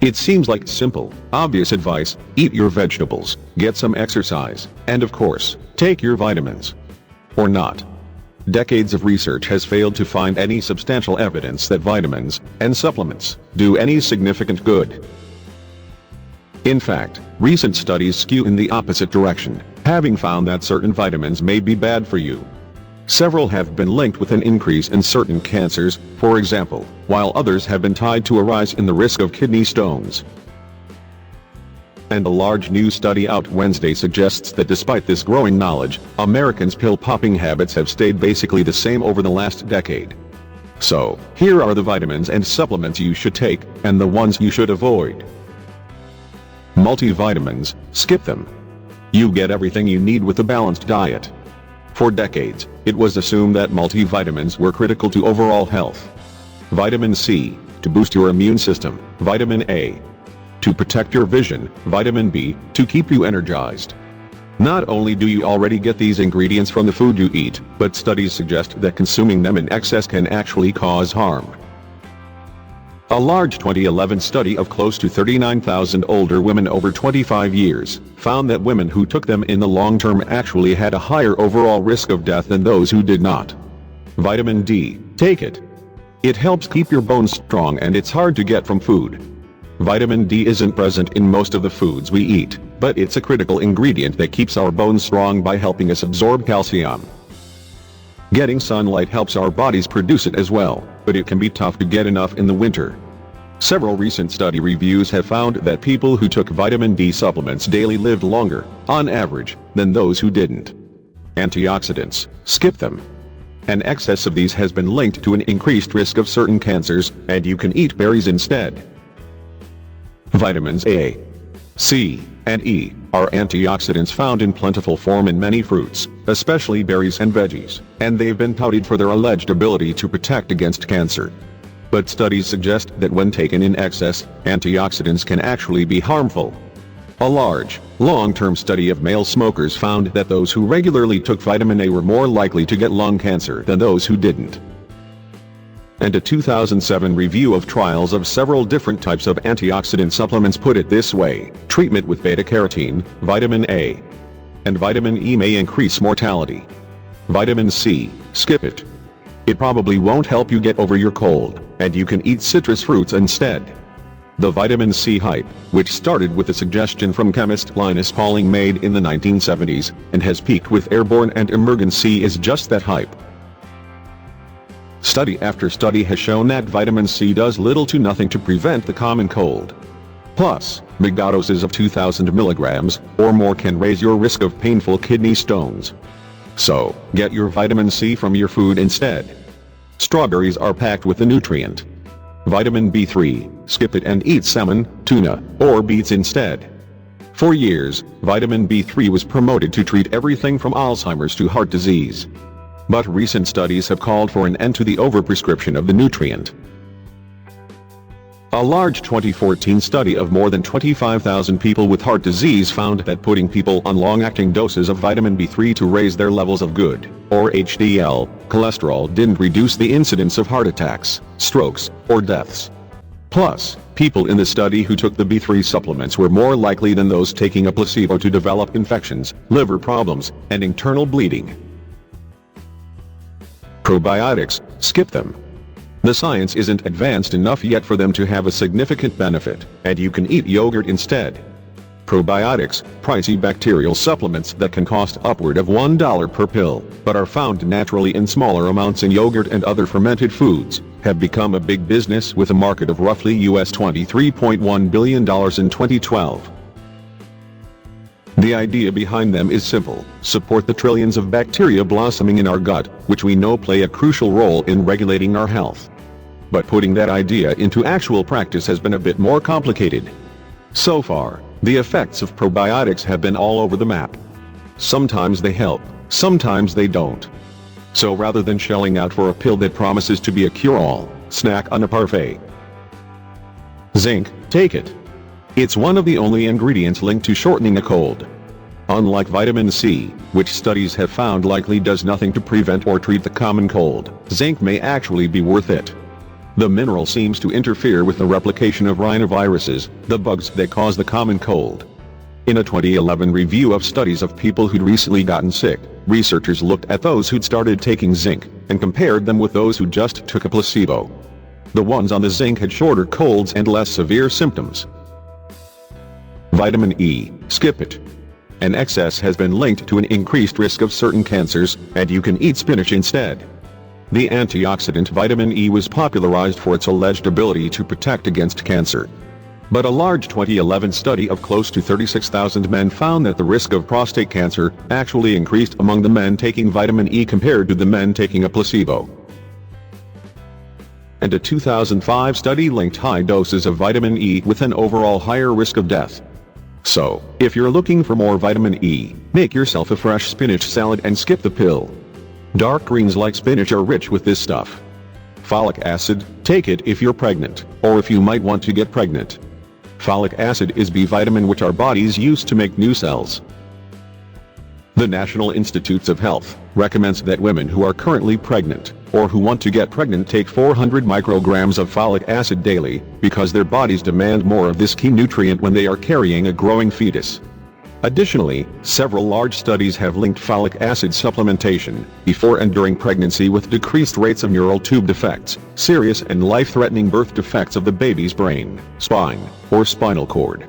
It seems like simple, obvious advice: eat your vegetables, get some exercise, and of course, take your vitamins. Or not. Decades of research has failed to find any substantial evidence that vitamins and supplements do any significant good. In fact, recent studies skew in the opposite direction, having found that certain vitamins may be bad for you. Several have been linked with an increase in certain cancers, for example, while others have been tied to a rise in the risk of kidney stones. And a large new study out Wednesday suggests that despite this growing knowledge, Americans' pill-popping habits have stayed basically the same over the last decade. So, here are the vitamins and supplements you should take, and the ones you should avoid. Multivitamins, skip them. You get everything you need with a balanced diet. For decades, it was assumed that multivitamins were critical to overall health. Vitamin C, to boost your immune system; vitamin A, to protect your vision; vitamin B, to keep you energized. Not only do you already get these ingredients from the food you eat, but studies suggest that consuming them in excess can actually cause harm. A large 2011 study of close to 39,000 older women over 25 years found that women who took them in the long term actually had a higher overall risk of death than those who did not. Vitamin D, take it. It helps keep your bones strong and it's hard to get from food. Vitamin D isn't present in most of the foods we eat, but it's a critical ingredient that keeps our bones strong by helping us absorb calcium. Getting sunlight helps our bodies produce it as well, but it can be tough to get enough in the winter. Several recent study reviews have found that people who took vitamin D supplements daily lived longer, on average, than those who didn't. Antioxidants, skip them. An excess of these has been linked to an increased risk of certain cancers, and you can eat berries instead. Vitamins A, C, and E are antioxidants found in plentiful form in many fruits, especially berries and veggies, and they've been touted for their alleged ability to protect against cancer. But studies suggest that when taken in excess, antioxidants can actually be harmful. A large, long-term study of male smokers found that those who regularly took vitamin A were more likely to get lung cancer than those who didn't. And a 2007 review of trials of several different types of antioxidant supplements put it this way: treatment with beta-carotene, vitamin A, and vitamin E may increase mortality. Vitamin C, skip it. It probably won't help you get over your cold, and you can eat citrus fruits instead. The vitamin C hype, which started with a suggestion from chemist Linus Pauling made in the 1970s, and has peaked with airborne and emergent C, is just that hype. Study after study has shown that vitamin C does little to nothing to prevent the common cold. Plus, megadoses of 2,000 milligrams or more can raise your risk of painful kidney stones. So, get your vitamin C from your food instead. Strawberries are packed with the nutrient vitamin B3, skip it and eat salmon, tuna, or beets instead. For years, vitamin B3 was promoted to treat everything from Alzheimer's to heart disease. But recent studies have called for an end to the overprescription of the nutrient. A large 2014 study of more than 25,000 people with heart disease found that putting people on long-acting doses of vitamin B3 to raise their levels of good, or HDL, cholesterol didn't reduce the incidence of heart attacks, strokes, or deaths. Plus, people in the study who took the B3 supplements were more likely than those taking a placebo to develop infections, liver problems, and internal bleeding. Probiotics, skip them. The science isn't advanced enough yet for them to have a significant benefit, and you can eat yogurt instead. Probiotics, pricey bacterial supplements that can cost upward of $1 per pill, but are found naturally in smaller amounts in yogurt and other fermented foods, have become a big business with a market of roughly US $23.1 billion in 2012. The idea behind them is simple: support the trillions of bacteria blossoming in our gut, which we know play a crucial role in regulating our health. But putting that idea into actual practice has been a bit more complicated. So far, the effects of probiotics have been all over the map. Sometimes they help, sometimes they don't. So rather than shelling out for a pill that promises to be a cure-all, snack on a parfait. Zinc, take it. It's one of the only ingredients linked to shortening a cold. Unlike vitamin C, which studies have found likely does nothing to prevent or treat the common cold, zinc may actually be worth it. The mineral seems to interfere with the replication of rhinoviruses, the bugs that cause the common cold. In a 2011 review of studies of people who'd recently gotten sick, researchers looked at those who'd started taking zinc, and compared them with those who just took a placebo. The ones on the zinc had shorter colds and less severe symptoms. Vitamin E, skip it. An excess has been linked to an increased risk of certain cancers, and you can eat spinach instead. The antioxidant vitamin E was popularized for its alleged ability to protect against cancer. But a large 2011 study of close to 36,000 men found that the risk of prostate cancer actually increased among the men taking vitamin E compared to the men taking a placebo. And a 2005 study linked high doses of vitamin E with an overall higher risk of death. So, if you're looking for more vitamin E, make yourself a fresh spinach salad and skip the pill. Dark greens like spinach are rich with this stuff. Folic acid, take it if you're pregnant, or if you might want to get pregnant. Folic acid is B vitamin which our bodies use to make new cells. The National Institutes of Health recommends that women who are currently pregnant, or who want to get pregnant take 400 micrograms of folic acid daily, because their bodies demand more of this key nutrient when they are carrying a growing fetus. Additionally, several large studies have linked folic acid supplementation before and during pregnancy with decreased rates of neural tube defects, serious and life-threatening birth defects of the baby's brain, spine, or spinal cord.